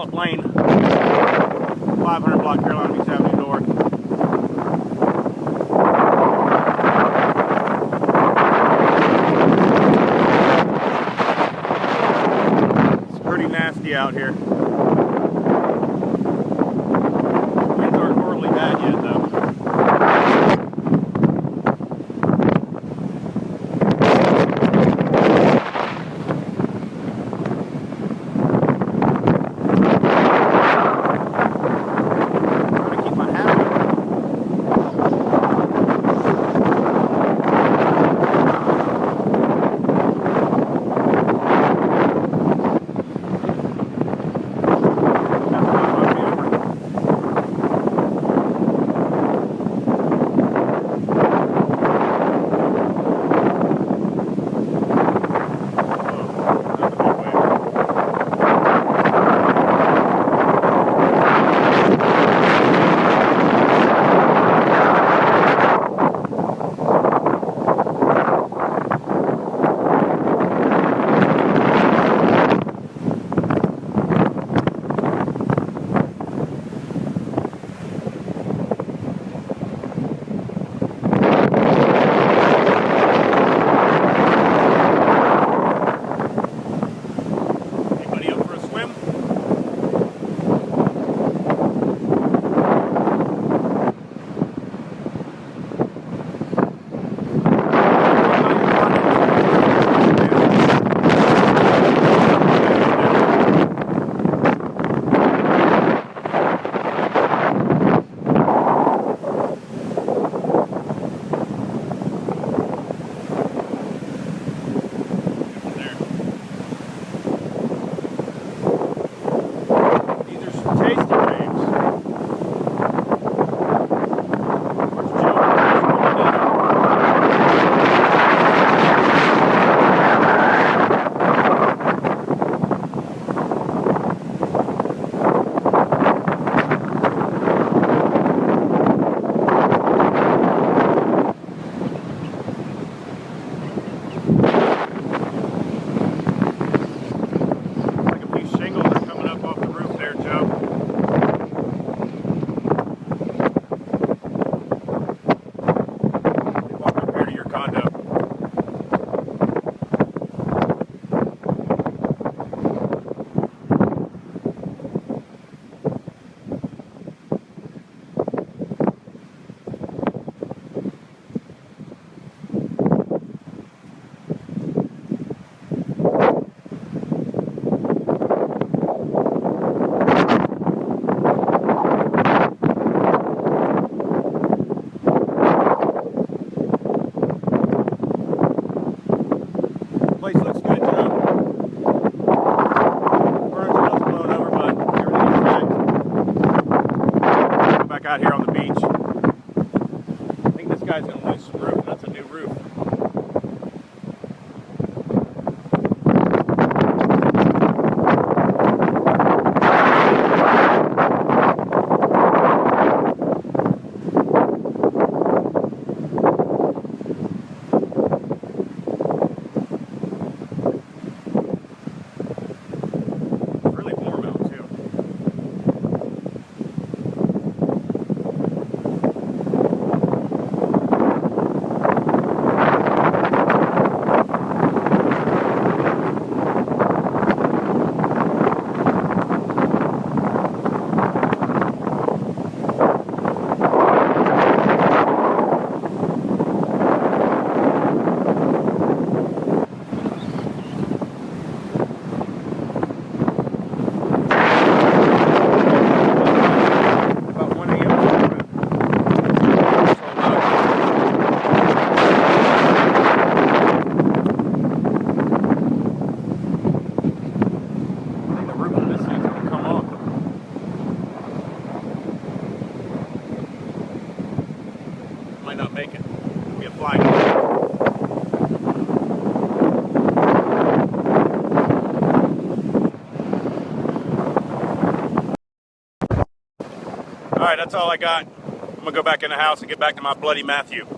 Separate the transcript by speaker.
Speaker 1: up lane, 500 block Carolina Beach Ave N North. It's pretty nasty out here. Winds aren't horribly bad yet though. Place looks good, Joe. Burns was blown over, but everything's intact. Go back out here on the beach. I think this guy's going to lose some roof. That's a new roof. Might not make it. It'll be a flying. All right, that's all I got. I'm gonna go back in the house and get back to my Bloody Matthew.